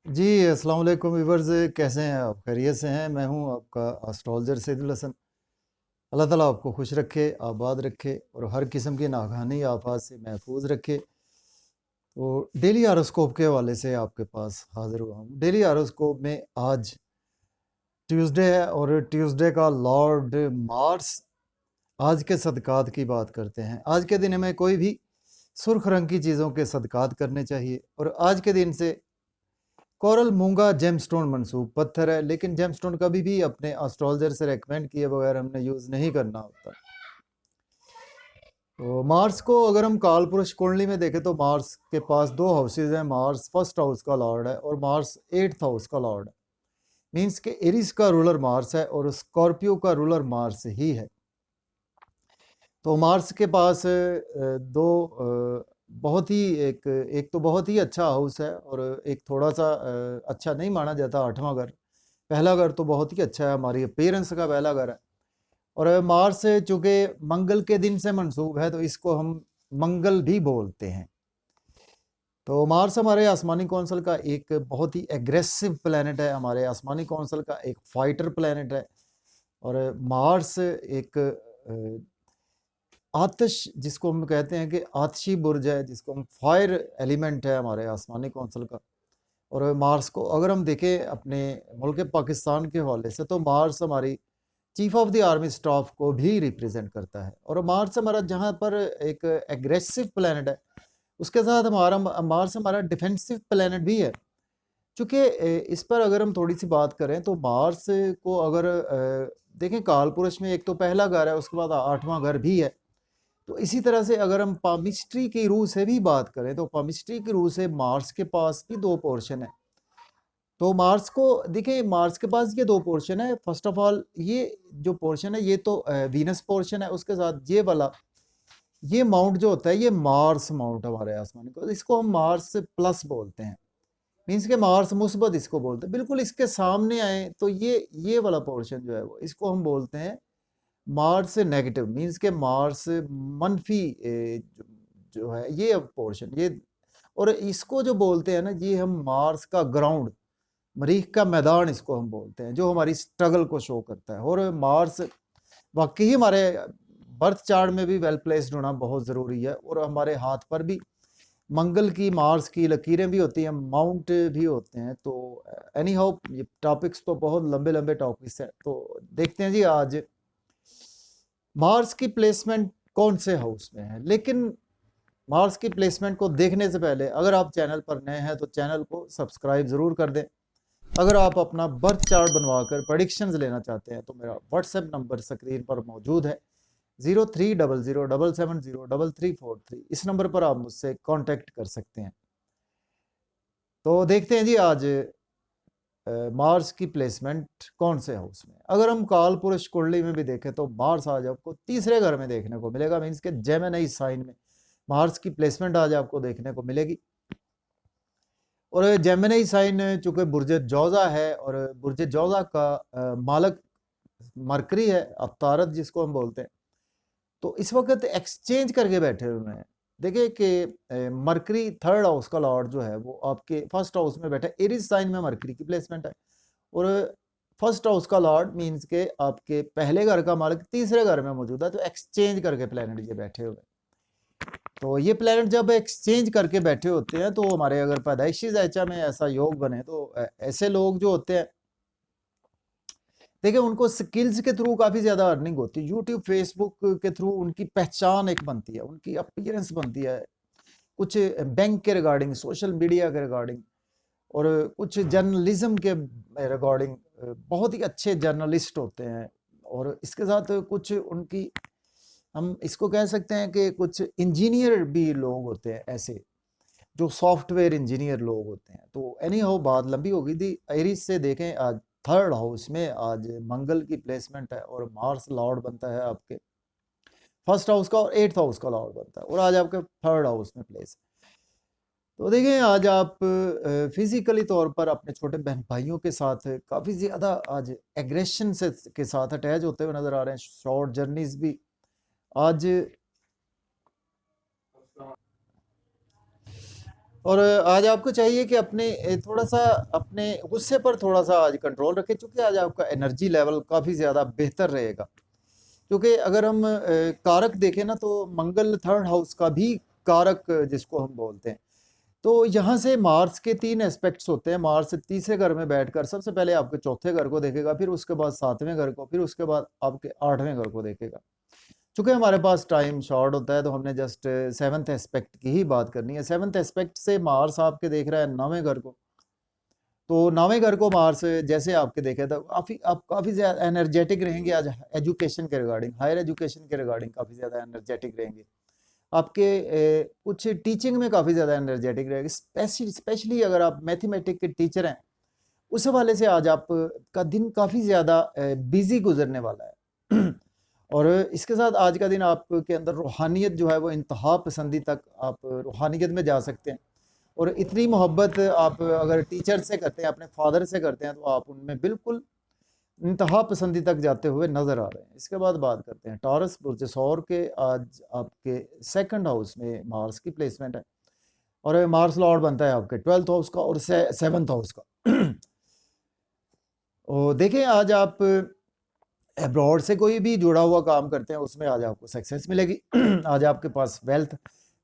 जी, अस्सलाम वालेकुम व्यूअर्स, कैसे हैं आप? खैरियत से हैं? मैं हूं आपका एस्ट्रोलॉजर सैदुल हसन। अल्लाह ताला आपको खुश रखे, आबाद रखे और हर किस्म की नागहानी आफात से महफूज रखे। तो डेली हॉरोस्कोप के हवाले से आपके पास हाजिर हुआ हूँ। डेली हॉरोस्कोप में आज ट्यूसडे है और ट्यूसडे का लॉर्ड मार्स आज के सदकात की बात करते हैं। आज के दिन में कोई भी सुर्ख रंग की चीज़ों के सदकात करने चाहिए और आज के दिन से कोरल मूंगा जेमस्टोन मंसूब पत्थर है, लेकिन जेमस्टोन कभी भी अपने एस्ट्रोलॉजर से रेकमेंड किए बगैर हमने यूज़ नहीं करना होता। तो मार्स को अगर हम काल पुरुष कुंडली में देखें तो मार्स के पास दो हाउसेज हैं। मार्स फर्स्ट हाउस का लॉर्ड है और मार्स एट्थ हाउस का लॉर्ड है। मीन्स के एरिस का रूलर मार्स है और स्कॉर्पियो का रूलर मार्स ही है। तो मार्स के पास दो बहुत ही एक एक तो बहुत ही अच्छा हाउस है और एक थोड़ा सा अच्छा नहीं माना जाता, आठवां घर। पहला घर तो बहुत ही अच्छा है, हमारी अपीयरेंस का पहला घर है। और मार्स चूंकि मंगल के दिन से मंसूब है तो इसको हम मंगल भी बोलते हैं। तो मार्स हमारे आसमानी कौंसल का एक बहुत ही एग्रेसिव प्लैनेट है, हमारे आसमानी कौंसल का एक फाइटर प्लैनेट है। और मार्स एक आतिश जिसको हम कहते हैं कि आतिशी बुर्ज है, जिसको हम फायर एलिमेंट है हमारे आसमानी कौंसल का। और मार्स को अगर हम देखें अपने मुल्क पाकिस्तान के हवाले से तो मार्स हमारी chief of the army staff को भी रिप्रेजेंट करता है। और मार्स हमारा जहाँ पर एक एग्रेसिव प्लेनेट है, उसके साथ हमारा मार्स हमारा डिफेंसिव प्लेनेट भी है। चूँकि इस पर अगर हम थोड़ी सी बात करें तो मार्स को अगर देखें काल पुरुष में एक तो पहला घर है, उसके बाद आठवां घर भी है। तो इसी तरह से अगर हम पामिस्ट्री की रूह से भी बात करें तो पामिस्ट्री की रूह से मार्स के पास भी दो पोर्शन है। तो मार्स को देखिए, मार्स के पास ये दो पोर्शन है। फर्स्ट ऑफ ऑल ये जो पोर्शन है ये तो वीनस पोर्शन है, उसके साथ ये वाला ये माउंट जो होता है ये मार्स माउंट हमारे आसमान को, इसको हम मार्स प्लस बोलते हैं। मीन्स के मार्स मुस्बत इसको बोलते हैं। बिल्कुल इसके सामने आए तो ये वाला पोर्शन जो है वो इसको हम बोलते हैं मार्स नेगेटिव। मीन्स के मार्स मनफी जो है ये पोर्शन ये। और इसको जो बोलते हैं ना, ये हम मार्स का ग्राउंड, मरीख का मैदान इसको हम बोलते हैं, जो हमारी स्ट्रगल को शो करता है। और मार्स वाकई हमारे बर्थ चार्ट में भी वेल प्लेस्ड होना बहुत ज़रूरी है। और हमारे हाथ पर भी मंगल की मार्स की लकीरें भी होती हैं, माउंट भी होते हैं। तो एनी हाउ ये टॉपिक्स तो बहुत लंबे लंबे टॉपिक्स हैं। तो देखते हैं जी आज मार्स की प्लेसमेंट कौन से हाउस में है। लेकिन मार्स की प्लेसमेंट को देखने से पहले अगर आप चैनल पर नए हैं तो चैनल को सब्सक्राइब ज़रूर कर दें। अगर आप अपना बर्थ चार्ट बनवाकर प्रेडिक्शंस लेना चाहते हैं तो मेरा व्हाट्सएप नंबर स्क्रीन पर मौजूद है, 0300770333। इस नंबर पर आप मुझसे कांटेक्ट कर सकते हैं। तो देखते हैं जी आज मार्स की प्लेसमेंट कौन से हाउस में। अगर हम काल पुरुष कुंडली में भी देखें तो मार्स आज आपको तीसरे घर में देखने को मिलेगा। मीन्स के जेमिनी साइन में मार्स की प्लेसमेंट आज आपको देखने को मिलेगी। और जेमिनी साइन चूंकि बुर्ज जौजा है और बुर्ज जौजा का मालक मरकरी है, अवतारत जिसको हम बोलते हैं। तो इस वक्त एक्सचेंज करके बैठे हुए हैं। देखिए कि मरकरी थर्ड हाउस का लॉर्ड जो है वो आपके फर्स्ट हाउस में बैठा है। एरिस साइन में मरकरी की प्लेसमेंट है। और फर्स्ट हाउस का लॉर्ड मीन्स के आपके पहले घर का मालिक तीसरे घर में मौजूद है। तो एक्सचेंज करके प्लेनेट ये बैठे हुए हैं। तो ये प्लेनेट जब एक्सचेंज करके बैठे होते हैं तो हमारे अगर पैदाइशी ज़ायचा में ऐसा योग बने तो ऐसे लोग जो होते हैं, देखिए उनको स्किल्स के थ्रू काफ़ी ज़्यादा अर्निंग होती है। यूट्यूब फेसबुक के थ्रू उनकी पहचान एक बनती है, उनकी अपीयरेंस बनती है, कुछ बैंक के रिगार्डिंग, सोशल मीडिया के रिगार्डिंग और कुछ जर्नलिज्म के रिगार्डिंग बहुत ही अच्छे जर्नलिस्ट होते हैं। और इसके साथ कुछ उनकी हम इसको कह सकते हैं कि कुछ इंजीनियर भी लोग होते हैं ऐसे, जो सॉफ्टवेयर इंजीनियर लोग होते हैं। तो एनी हाउ बात लंबी हो गई थी। एरीज से देखें आज थर्ड हाउस में आज मंगल की प्लेसमेंट है और मार्स लॉर्ड बनता है आपके फर्स्ट हाउस का और एट्थ हाउस का लॉर्ड बनता है और आज आपके थर्ड हाउस में प्लेस है। तो देखें आज आप फिजिकली तौर पर अपने छोटे बहन भाइयों के साथ काफ़ी ज़्यादा आज एग्रेशन से के साथ अटैच होते हुए नज़र आ रहे हैं। शॉर्ट जर्नीज भी आज और आज आपको चाहिए कि अपने थोड़ा सा अपने गुस्से पर थोड़ा सा आज कंट्रोल रखें, क्योंकि आज आपका एनर्जी लेवल काफ़ी ज़्यादा बेहतर रहेगा। क्योंकि अगर हम कारक देखें ना, तो मंगल थर्ड हाउस का भी कारक जिसको हम बोलते हैं, तो यहाँ से मार्स के 3 एस्पेक्ट्स होते हैं। मार्स तीसरे घर में बैठकर सबसे पहले आपके चौथे घर को देखेगा, फिर उसके बाद 7वें घर को, फिर उसके बाद आपके 8वें घर को देखेगा। चूंकि हमारे पास टाइम शॉर्ट होता है, तो हमने जस्ट 7th एस्पेक्ट की ही बात करनी है। 7th एस्पेक्ट से मार्स आपके देख रहा है 9वें घर को, तो 9वें घर को मार्स जैसे आपके देखे तो आप काफ़ी ज़्यादा एनर्जेटिक रहेंगे आज एजुकेशन के रिगार्डिंग, हायर एजुकेशन के रिगार्डिंग काफ़ी ज़्यादा एनर्जेटिक रहेंगे। आपके कुछ टीचिंग में काफ़ी ज़्यादा एनर्जेटिक रहेगी, स्पेशली अगर आप मैथमेटिक्स के टीचर हैं, उस हवाले से आज आपका दिन काफ़ी ज़्यादा बिजी गुजरने वाला है। और इसके साथ आज का दिन आपके अंदर रूहानियत जो है वो इंतहा पसंदी तक आप रूहानियत में जा सकते हैं। और इतनी मोहब्बत आप अगर टीचर से करते हैं, अपने फादर से करते हैं, तो आप उनमें बिल्कुल इंतहा पसंदी तक जाते हुए नज़र आ रहे हैं। इसके बाद बात करते हैं टॉरस बुर्ज सौर के। आज आपके 2nd हाउस में मार्स की प्लेसमेंट है, और मार्स लॉर्ड बनता है आपके 12th हाउस का और 7th हाउस का। और देखें, आज आप अब्रॉड से कोई भी जुड़ा हुआ काम करते हैं, उसमें आज आपको सक्सेस मिलेगी। आज आपके पास वेल्थ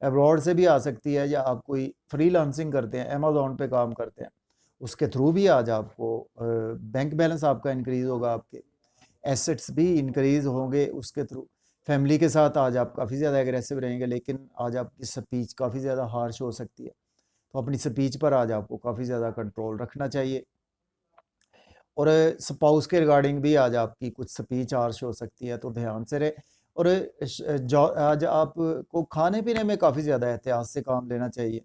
अब्रॉड से भी आ सकती है, या आप कोई फ्रीलांसिंग करते हैं, अमेज़ॉन पे काम करते हैं, उसके थ्रू भी आज आपको बैंक बैलेंस आपका इंक्रीज़ होगा, आपके एसेट्स भी इंक्रीज़ होंगे उसके थ्रू। फैमिली के साथ आज आप काफ़ी ज़्यादा एग्रेसिव रहेंगे, लेकिन आज आपकी स्पीच काफ़ी ज़्यादा हार्श हो सकती है, तो अपनी स्पीच पर आज आपको काफ़ी ज़्यादा कंट्रोल रखना चाहिए। और स्पाउस के रिगार्डिंग भी आज आपकी कुछ स्पीच हार्श हो सकती है, तो ध्यान से रहे। और आज आपको खाने पीने में काफ़ी ज़्यादा एहतियात से काम लेना चाहिए।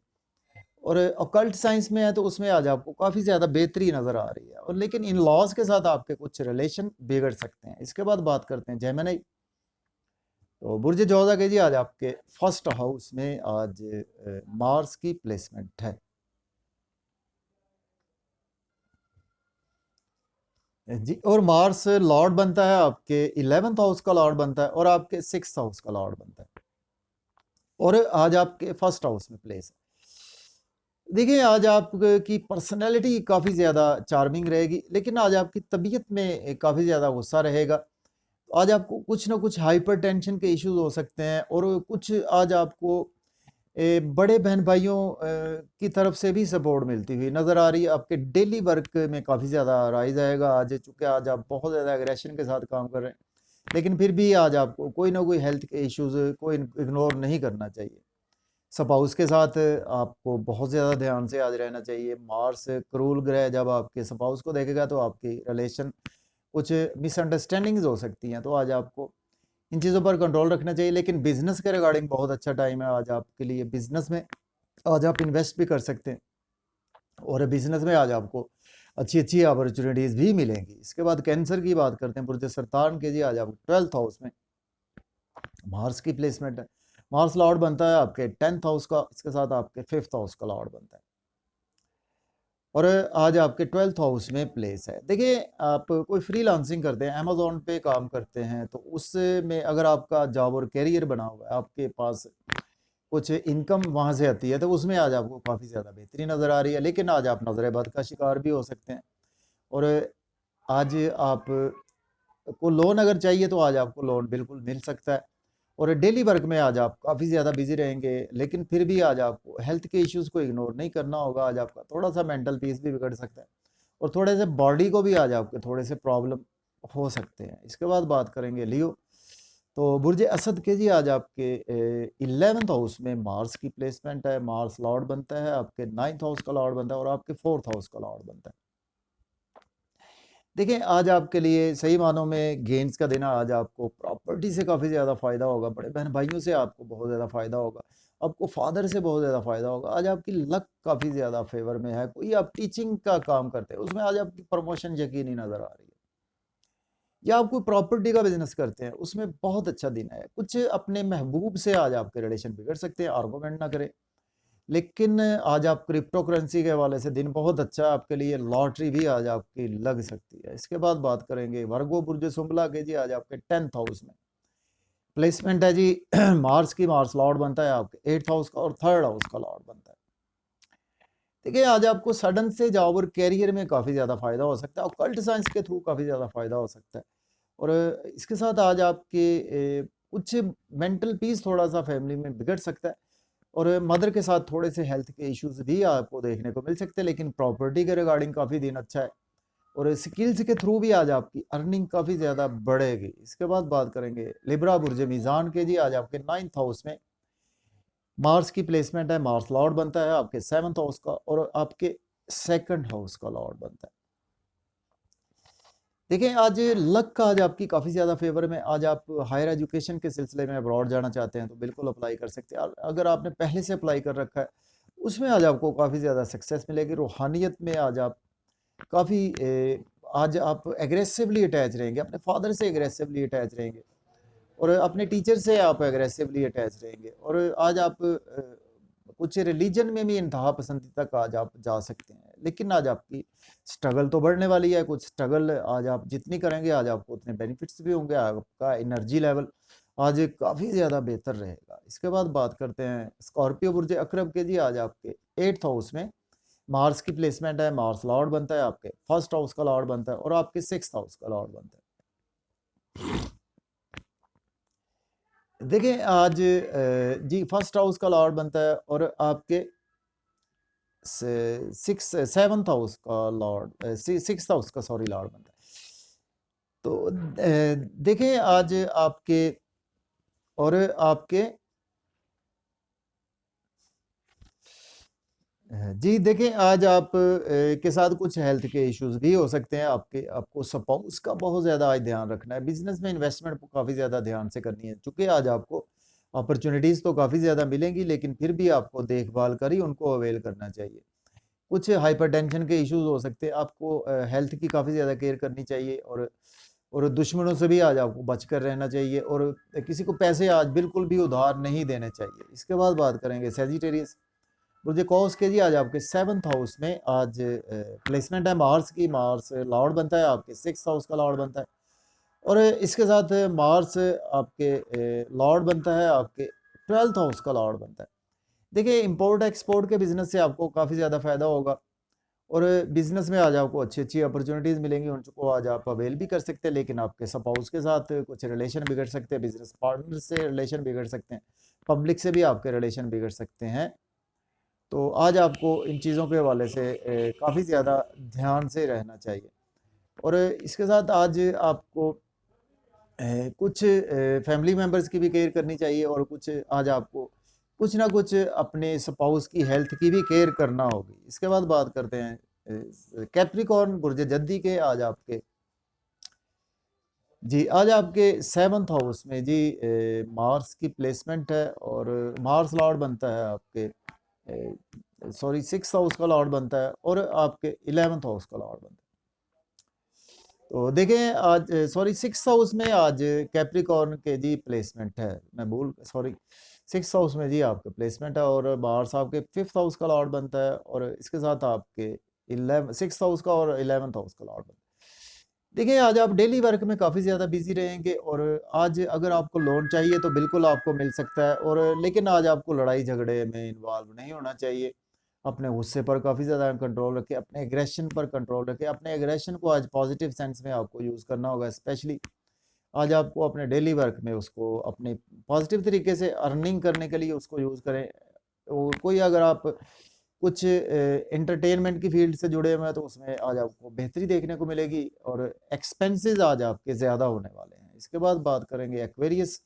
और ऑकल्ट साइंस में है, तो उसमें आज आपको काफ़ी ज़्यादा बेहतरी नज़र आ रही है। और लेकिन इन लॉज के साथ आपके कुछ रिलेशन बिगड़ सकते हैं। इसके बाद बात करते हैं जेमिनी। तो बुर्ज जोधा के जी आज आपके 1st हाउस में आज मार्स की प्लेसमेंट है जी। और मार्स लॉर्ड बनता है आपके 11th हाउस का लॉर्ड बनता है, और आपके 6th हाउस का लॉर्ड बनता है, और आज आपके 1st हाउस में प्लेस है। देखिए, आज आपकी पर्सनैलिटी काफ़ी ज़्यादा चार्मिंग रहेगी, लेकिन आज आपकी तबीयत में काफ़ी ज़्यादा गुस्सा रहेगा। आज आपको कुछ ना कुछ हाइपर टेंशन के इश्यूज हो सकते हैं, और कुछ आज आपको बड़े बहन भाइयों की तरफ से भी सपोर्ट मिलती हुई नज़र आ रही है। आपके डेली वर्क में काफ़ी ज़्यादा राइज आएगा आज, चूँकि आज आप बहुत ज़्यादा एग्रेशन के साथ काम कर रहे हैं, लेकिन फिर भी आज आपको कोई ना कोई हेल्थ के इश्यूज को इग्नोर नहीं करना चाहिए। स्पाउस के साथ आपको बहुत ज़्यादा ध्यान से आज रहना चाहिए। मार्स क्रूल ग्रह जब आपके स्पाउस को देखेगा, तो आपकी रिलेशन कुछ मिसअंडरस्टैंडिंग्स हो सकती हैं, तो आज आपको इन चीज़ों पर कंट्रोल रखना चाहिए। लेकिन बिजनेस के रिगार्डिंग बहुत अच्छा टाइम है आज आपके लिए। बिजनेस में आज आप इन्वेस्ट भी कर सकते हैं, और बिजनेस में आज आपको अच्छी अच्छी अपॉर्चुनिटीज़ भी मिलेंगी। इसके बाद कैंसर की बात करते हैं। बुर्ज सरतान के जी आज आपको 12th हाउस में मार्स की प्लेसमेंट है। मार्स लॉर्ड बनता है आपके 10th हाउस का, इसके साथ आपके 5th हाउस का लॉर्ड बनता है, और आज आपके 12th हाउस में प्लेस है। देखिए, आप कोई फ्रीलांसिंग करते हैं, अमेज़ॉन पे काम करते हैं, तो उसमें अगर आपका जॉब और करियर बना हुआ है, आपके पास कुछ इनकम वहाँ से आती है, तो उसमें आज आपको काफ़ी ज़्यादा बेहतरी नज़र आ रही है। लेकिन आज आप नज़र बद का शिकार भी हो सकते हैं, और आज आप को लोन अगर चाहिए, तो आज आपको लोन बिल्कुल मिल सकता है। और डेली वर्क में आज आप काफ़ी ज़्यादा बिजी रहेंगे, लेकिन फिर भी आज आपको हेल्थ के इश्यूज़ को इग्नोर नहीं करना होगा। आज आपका थोड़ा सा मेंटल पीस भी बिगड़ सकता है, और थोड़े से बॉडी को भी आज आपके थोड़े से प्रॉब्लम हो सकते हैं। इसके बाद बात करेंगे लियो। तो बुर्ज असद के जी आज आपके 11th हाउस में मार्स की प्लेसमेंट है। मार्स लॉर्ड बनता है आपके 9th हाउस का लॉर्ड बनता है, और आपके 4th हाउस का लॉर्ड बनता है। देखिए, आज आपके लिए सही मानों में गेंस का दिन है। आज आपको प्रॉपर्टी से काफ़ी ज़्यादा फ़ायदा होगा, बड़े बहन भाइयों से आपको बहुत ज़्यादा फ़ायदा होगा, आपको फादर से बहुत ज़्यादा फ़ायदा होगा। आज आपकी लक काफ़ी ज़्यादा फेवर में है। कोई आप टीचिंग का काम करते हैं, उसमें आज आपकी प्रमोशन यकीनी नज़र आ रही है, या आप कोई प्रॉपर्टी का बिजनेस करते हैं, उसमें बहुत अच्छा दिन है। कुछ अपने महबूब से आज आपके रिलेशन बिगड़ सकते हैं, आर्गूमेंट ना करें। लेकिन आज आप क्रिप्टो करेंसी के हवाले से दिन बहुत अच्छा है आपके लिए, लॉटरी भी आज आपकी लग सकती है। इसके बाद बात करेंगे वर्गो बुर्ज सुंबला के जी आज आपके 10th हाउस में प्लेसमेंट है जी। मार्स की, मार्स लॉर्ड बनता है आपके 8th हाउस का, और 3rd हाउस का लॉर्ड बनता है। देखिए आज आपको सडन से जॉब और करियर में काफ़ी ज़्यादा फ़ायदा हो सकता है, ऑकल्ट साइंस के थ्रू काफ़ी ज़्यादा फ़ायदा हो सकता है। और इसके साथ आज आपके कुछ मेंटल पीस थोड़ा-सा फैमिली में बिगड़ सकता है और मदर के साथ थोड़े से हेल्थ के इश्यूज़ भी आपको देखने को मिल सकते हैं, लेकिन प्रॉपर्टी के रिगार्डिंग काफ़ी दिन अच्छा है और स्किल्स के थ्रू भी आज आपकी अर्निंग काफ़ी ज़्यादा बढ़ेगी। इसके बाद बात करेंगे लिब्रा बुर्ज मीज़ान के जी, आज आपके 9th हाउस में मार्स की प्लेसमेंट है। मार्स लॉर्ड बनता है आपके 7th हाउस का और आपके 2nd हाउस का लॉर्ड बनता है। देखिए आज लक का आज आपकी काफ़ी ज़्यादा फेवर में, आज आप हायर एजुकेशन के सिलसिले में अब्रॉड जाना चाहते हैं तो बिल्कुल अप्लाई कर सकते हैं। और अगर आपने पहले से अप्लाई कर रखा है उसमें आज आपको काफ़ी ज़्यादा सक्सेस मिलेगी। रूहानियत में आज आप काफ़ी आज आप एग्रेसिवली अटैच रहेंगे, अपने फादर से एग्रेसिवली अटैच रहेंगे और अपने टीचर से आप एग्रेसिवली अटैच रहेंगे और आज आप कुछ रिलीजन में भी इंतहा पसंदी तक आज आप जा सकते हैं। लेकिन आज आपकी स्ट्रगल तो बढ़ने वाली है, कुछ स्ट्रगल आज आप जितनी करेंगे आज आपको उतने बेनिफिट्स भी होंगे, आपका एनर्जी लेवल आज काफ़ी ज़्यादा बेहतर रहेगा। इसके बाद बात करते हैं स्कॉर्पियो बुर्ज अकरब के जी, आज आपके 8th हाउस में मार्स की प्लेसमेंट है। मार्स लॉर्ड बनता है, आपके 1st हाउस का लॉर्ड बनता है और आपके 6th हाउस का लॉर्ड बनता है। देखिए आज जी 1st हाउस का लॉर्ड बनता है और आपके 7th हाउस का लॉर्ड 6th हाउस का सॉरी लॉर्ड बनता है। तो देखिए आज आपके और आपके जी देखिए आज आप के साथ कुछ हेल्थ के इश्यूज़ भी हो सकते हैं। आपको स्पाउस का बहुत ज़्यादा आज ध्यान रखना है। बिज़नेस में इन्वेस्टमेंट को काफ़ी ज़्यादा ध्यान से करनी है। चूँकि आज आपको अपॉर्च्युनिटीज़ तो काफ़ी ज़्यादा मिलेंगी, लेकिन फिर भी आपको देखभाल कर ही उनको अवेल करना चाहिए। कुछ हाइपरटेंशन के इश्यूज़ हो सकते हैं। आपको हेल्थ की काफ़ी ज़्यादा केयर करनी चाहिए और दुश्मनों से भी आज आपको बचकर रहना चाहिए और किसी को पैसे आज बिल्कुल भी उधार नहीं देने चाहिए। इसके बाद बात करेंगे सैजिटेरियस बुर्ज कौस के जी, आज आपके 7th हाउस में आज प्लेसमेंट है मार्स की। मार्स लॉर्ड बनता है, आपके 6th हाउस का लॉर्ड बनता है और इसके साथ मार्स आपके लॉर्ड बनता है, आपके 12th हाउस का लॉर्ड बनता है। देखिए इंपोर्ट एक्सपोर्ट के बिजनेस से आपको काफ़ी ज़्यादा फायदा होगा और बिजनेस में आज आपको अच्छी अच्छी अपॉर्चुनिटीज़ मिलेंगी, उनको आज आप अवेल भी कर सकते हैं। लेकिन आपके स्पाउस के साथ कुछ रिलेशन बिगड़ सकते हैं, बिजनेस पार्टनर से रिलेशन बिगड़ सकते हैं, पब्लिक से भी आपके रिलेशन बिगड़ सकते हैं। तो आज आपको इन चीज़ों के हवाले से काफ़ी ज़्यादा ध्यान से रहना चाहिए और इसके साथ आज आपको कुछ फैमिली मेम्बर्स की भी केयर करनी चाहिए और कुछ आज आपको कुछ ना कुछ अपने स्पाउस की हेल्थ की भी केयर करना होगी। इसके बाद बात करते हैं कैप्रिकॉर्न बुर्ज जद्दी के, आज आपके जी आज आपके 7th हाउस में जी मार्स की प्लेसमेंट है और मार्स लॉर्ड बनता है आपके सॉरी 6th हाउस का लॉर्ड बनता है और आपके 11th हाउस का लॉर्ड बनता है। तो देखें आज सॉरी 6th हाउस में आज कैप्रिकॉर्न के जी प्लेसमेंट है, मैं भूल सॉरी 6th हाउस में जी आपके प्लेसमेंट है और मार्स आपके 5th हाउस का लॉर्ड बनता है और इसके साथ आपके 6th हाउस का और 11th हाउस का लॉर्ड बनता है। देखिए आज आप डेली वर्क में काफ़ी ज़्यादा बिजी रहेंगे और आज अगर आपको लोन चाहिए तो बिल्कुल आपको मिल सकता है और लेकिन आज आपको लड़ाई झगड़े में इन्वॉल्व नहीं होना चाहिए। अपने गुस्से पर काफ़ी ज़्यादा कंट्रोल रखें, अपने एग्रेशन पर कंट्रोल रखें। अपने एग्रेशन को आज पॉजिटिव सेंस में आपको यूज़ करना होगा। स्पेशली आज आपको अपने डेली वर्क में उसको अपने पॉजिटिव तरीके से अर्निंग करने के लिए उसको यूज़ करें। और कोई अगर आप कुछ एंटरटेनमेंट की फील्ड से जुड़े हुए हैं तो उसमें आज आपको बेहतरी देखने को मिलेगी और एक्सपेंसेस आज आपके ज़्यादा होने वाले हैं। इसके बाद बात करेंगे एक्वेरियस,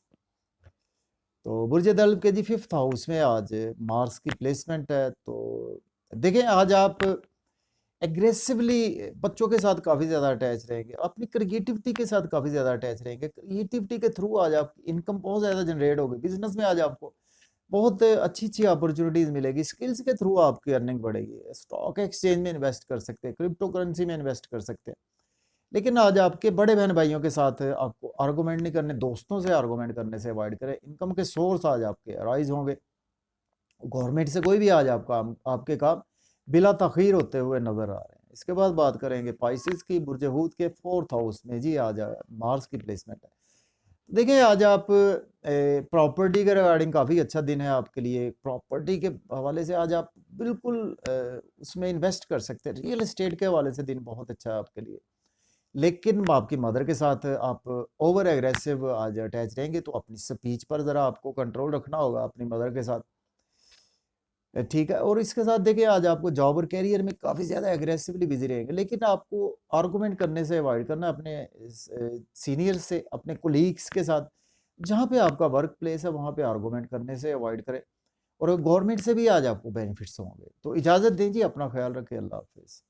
तो बुर्ज दल्ब के जी 5th हाउस में आज मार्स की प्लेसमेंट है। तो देखिए आज आप एग्रेसिवली बच्चों के साथ काफ़ी ज़्यादा अटैच रहेंगे, अपनी क्रिएटिविटी के साथ काफ़ी ज़्यादा अटैच रहेंगे। क्रिएटिविटी के थ्रू आज आपकी इनकम बहुत ज़्यादा जनरेट होगी। बिजनेस में आज आपको बहुत अच्छी अच्छी अपॉर्चुनिटीज़ मिलेगी, स्किल्स के थ्रू आपकी अर्निंग बढ़ेगी। स्टॉक एक्सचेंज में इन्वेस्ट कर सकते हैं, क्रिप्टो करेंसी में इन्वेस्ट कर सकते हैं। लेकिन आज आपके बड़े बहन भाइयों के साथ आपको आर्गूमेंट नहीं करने, दोस्तों से आर्गूमेंट करने से अवॉइड करें। इनकम के सोर्स आज आपके अराइज होंगे, गवर्नमेंट से कोई भी आज आपके काम बिला तखीर होते हुए नजर आ रहे हैं। इसके बाद बात करेंगे पाइसिस की, बुर्ज हूत के 4th हाउस में जी आज मार्स की प्लेसमेंट है। देखिए, आज आप प्रॉपर्टी के रिगार्डिंग काफ़ी अच्छा दिन है आपके लिए। प्रॉपर्टी के हवाले से आज आप बिल्कुल उसमें इन्वेस्ट कर सकते हैं। रियल एस्टेट के हवाले से दिन बहुत अच्छा है आपके लिए। लेकिन आपकी मदर के साथ आप ओवर एग्रेसिव आज अटैच रहेंगे, तो अपनी स्पीच पर ज़रा आपको कंट्रोल रखना होगा अपनी मदर के साथ। ठीक है। और इसके साथ देखिए, आज आपको जॉब और करियर में काफ़ी ज़्यादा एग्रेसिवली बिज़ी रहेंगे, लेकिन आपको आर्गुमेंट करने से अवॉइड करना है अपने सीनियर से, अपने कोलीग्स के साथ। जहाँ पे आपका वर्क प्लेस है, वहाँ पे आर्गुमेंट करने से अवॉइड करें, और गवर्नमेंट से भी आज आपको बेनिफिट्स होंगे। तो इजाज़त दीजिए, अपना ख्याल रखें। अल्लाह हाफ़िज़।